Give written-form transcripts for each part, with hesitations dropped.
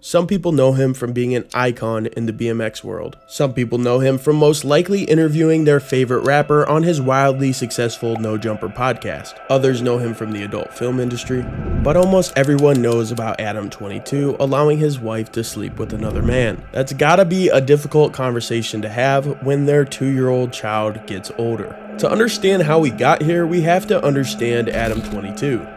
Some people know him from being an icon in the BMX world. Some people know him from most likely interviewing their favorite rapper on his wildly successful No Jumper podcast. Others know him from the adult film industry, but almost everyone knows about Adam 22 allowing his wife to sleep with another man. That's gotta be a difficult conversation to have when their 2-year-old child gets older. To understand how we got here, we have to understand Adam 22.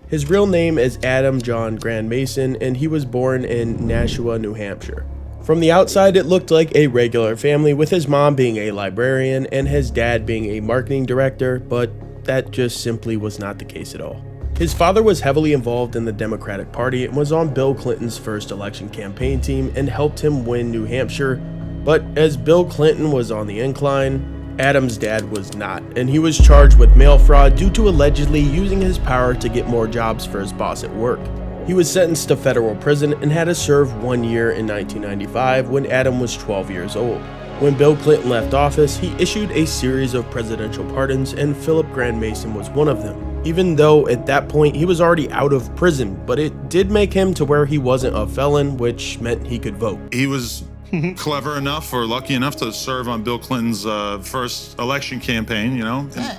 His real name is Adam John Grand Mason, and he was born in Nashua, New Hampshire. From the outside, it looked like a regular family, with his mom being a librarian and his dad being a marketing director, but that just simply was not the case at all. His father was heavily involved in the Democratic Party and was on Bill Clinton's first election campaign team and helped him win New Hampshire, but as Bill Clinton was on the incline, Adam's dad was not, and he was charged with mail fraud due to allegedly using his power to get more jobs for his boss at work. He was sentenced to federal prison and had to serve 1 year in 1995 when Adam was 12 years old. When Bill Clinton left office, he issued a series of presidential pardons, and Philip Grand Mason was one of them. Even though at that point he was already out of prison, but it did make him to where he wasn't a felon, which meant he could vote. He was clever enough or lucky enough to serve on Bill Clinton's first election campaign,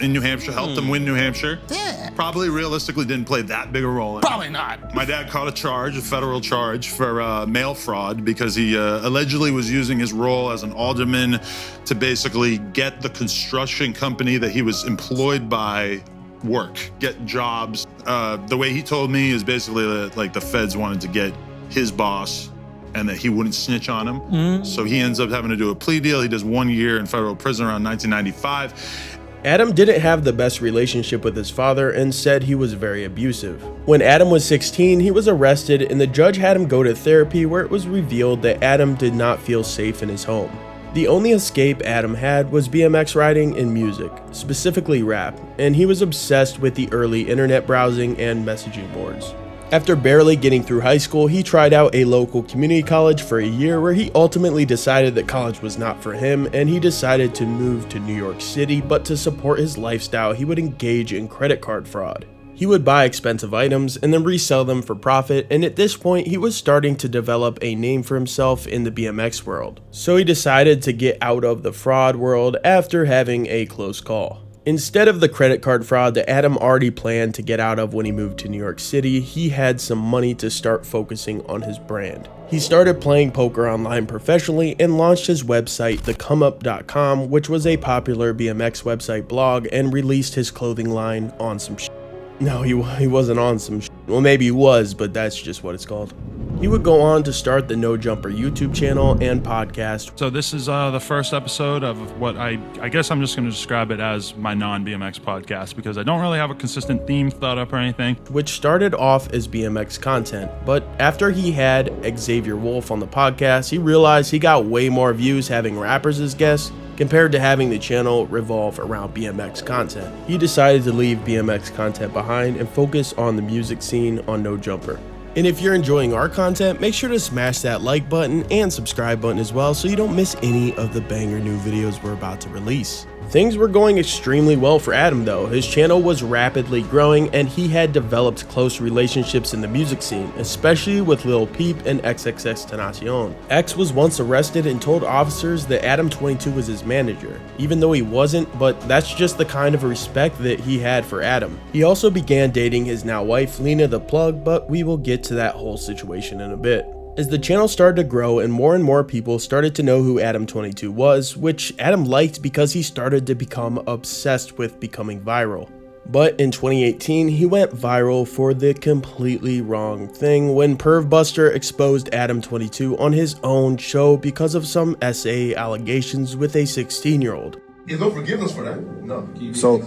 in New Hampshire, helped him win New Hampshire. Yeah. Probably realistically didn't play that big a role in it. Probably not. My dad caught a federal charge for mail fraud because he allegedly was using his role as an alderman to basically get the construction company that he was employed by work, get jobs. The way he told me is basically like the feds wanted to get his boss and that he wouldn't snitch on him. So he ends up having to do a plea deal. He does 1 year in federal prison around 1995. Adam didn't have the best relationship with his father and said he was very abusive. When Adam was 16, he was arrested and the judge had him go to therapy, where it was revealed that Adam did not feel safe in his home. The only escape Adam had was BMX riding and music, specifically rap, and he was obsessed with the early internet browsing and messaging boards. After barely getting through high school, he tried out a local community college for a year, where he ultimately decided that college was not for him, and he decided to move to New York City, but to support his lifestyle, he would engage in credit card fraud. He would buy expensive items and then resell them for profit, and at this point, he was starting to develop a name for himself in the BMX world. So he decided to get out of the fraud world after having a close call. Instead of the credit card fraud that Adam already planned to get out of when he moved to New York City, he had some money to start focusing on his brand. He started playing poker online professionally and launched his website, thecomeUp.com, which was a popular BMX website blog, and released his clothing line on some shit. No, he wasn't on some shit. Well, maybe he was, but that's just what it's called. He would go on to start the No Jumper YouTube channel and podcast. So this is the first episode of what I guess I'm just going to describe it as my non-BMX podcast, because I don't really have a consistent theme thought up or anything. Which started off as BMX content, but after he had Xavier Wolf on the podcast, he realized he got way more views having rappers as guests compared to having the channel revolve around BMX content. He decided to leave BMX content behind and focus on the music scene on No Jumper. And if you're enjoying our content, make sure to smash that like button and subscribe button as well, so you don't miss any of the banger new videos we're about to release. Things were going extremely well for Adam though. His channel was rapidly growing and he had developed close relationships in the music scene, especially with Lil Peep and XXXTentacion. X was once arrested and told officers that Adam 22 was his manager, even though he wasn't, but that's just the kind of respect that he had for Adam. He also began dating his now wife, Lena The Plug, but we will get to that whole situation in a bit. As the channel started to grow and more people started to know who Adam 22 was, which Adam liked because he started to become obsessed with becoming viral. But in 2018, he went viral for the completely wrong thing when Perv Buster exposed Adam 22 on his own show because of some SA allegations with a 16-year-old. There's no forgiveness for that. No. So,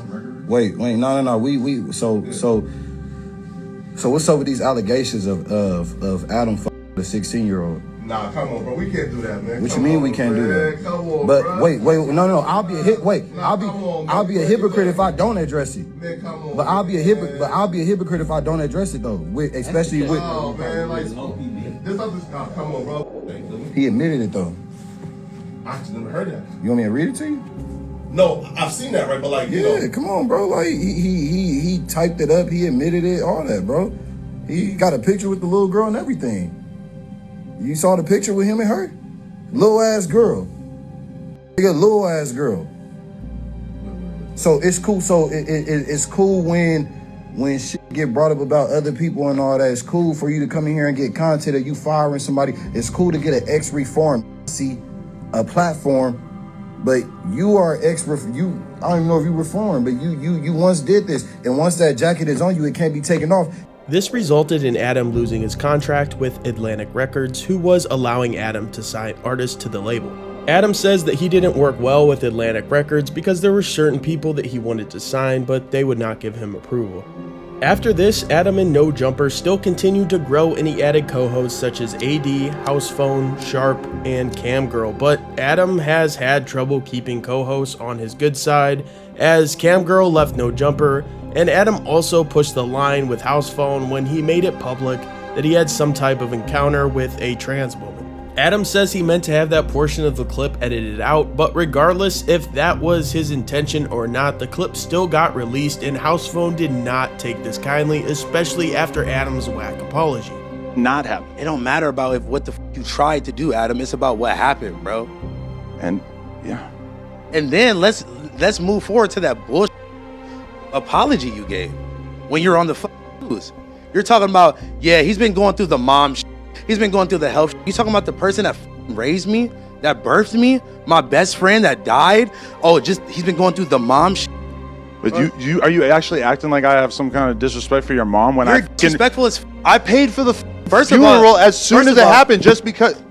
wait, no. So what's up with these allegations of Adam the 16-year-old? Nah, come on, bro. We can't do that, man. What you mean we can't do that? Come on, but bro. wait, no. I'll be a hypocrite if I don't address it. Man, come on. But I'll be a hypocrite if I don't address it though. Especially with. Oh man, like this other stuff. Come on, bro. He admitted it though. I just never heard that. You want me to read it to you? No, I've seen that, right? But like, you know. Come on, bro. Like he typed it up. He admitted it. All that, bro. He got a picture with the little girl and everything. You saw the picture with him and her? Little ass girl. A little ass girl. So it's cool. So it's cool when shit get brought up about other people and all that. It's cool for you to come in here and get content of you firing somebody. It's cool to get an ex-reform, see, a platform. But you are I don't even know if you reformed, but you once did this. And once that jacket is on you, it can't be taken off. This resulted in Adam losing his contract with Atlantic Records, who was allowing Adam to sign artists to the label. Adam says that he didn't work well with Atlantic Records because there were certain people that he wanted to sign, but they would not give him approval. After this, Adam and No Jumper still continued to grow, and he added co-hosts such as AD, House Phone, Sharp, and Camgirl, but Adam has had trouble keeping co-hosts on his good side, as Camgirl left No Jumper, and Adam also pushed the line with House Phone when he made it public that he had some type of encounter with a trans woman. Adam says he meant to have that portion of the clip edited out, but regardless if that was his intention or not, the clip still got released, and House Phone did not take this kindly, especially after Adam's whack apology. Not happen. It don't matter about what the you tried to do, Adam. It's about what happened, bro. And yeah. And then let's move forward to that bullshit apology you gave when you're on the news. You're talking about, yeah, he's been going through the mom shit. He's been going through the health shit. You talking about the person that raised me, that birthed me, my best friend that died? Oh, just he's been going through the mom shit. But you are you actually acting like I have some kind of disrespect for your mom when You're disrespectful as I paid for the first of all, funeral as soon as it happened just because.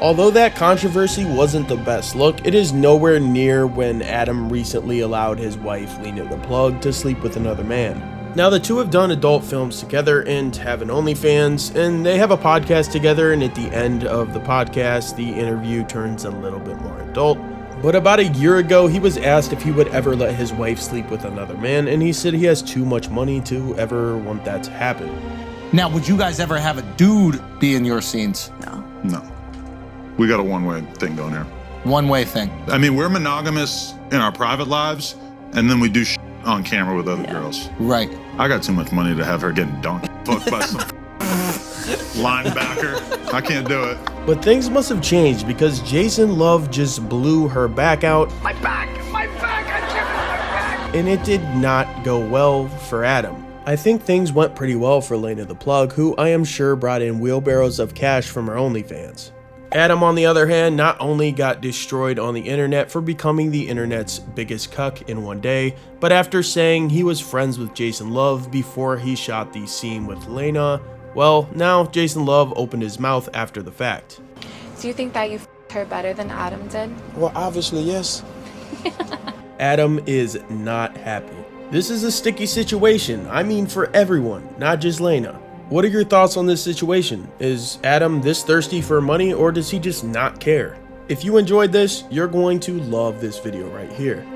Although that controversy wasn't the best look, it is nowhere near when Adam recently allowed his wife, Lena The Plug, to sleep with another man. Now, the two have done adult films together and have an OnlyFans, and they have a podcast together, and at the end of the podcast, the interview turns a little bit more adult. But about a year ago, he was asked if he would ever let his wife sleep with another man, and he said he has too much money to ever want that to happen. Now, would you guys ever have a dude be in your scenes? No. We got a one-way thing going here. One-way thing. I mean, we're monogamous in our private lives, and then we do shit on camera with other girls. Right. I got too much money to have her getting dunked fucked by some linebacker. I can't do it. But things must have changed because Jason Love just blew her back out. My back, I chipped my back. And it did not go well for Adam. I think things went pretty well for Lena The Plug, who I am sure brought in wheelbarrows of cash from her OnlyFans. Adam, on the other hand, not only got destroyed on the internet for becoming the internet's biggest cuck in one day, but after saying he was friends with Jason Love before he shot the scene with Lena, well, now Jason Love opened his mouth after the fact. Do you think that you f***ed her better than Adam did? Well, obviously, yes. Adam is not happy. This is a sticky situation, I mean for everyone, not just Lena. What are your thoughts on this situation? Is Adam this thirsty for money, or does he just not care? If you enjoyed this, you're going to love this video right here.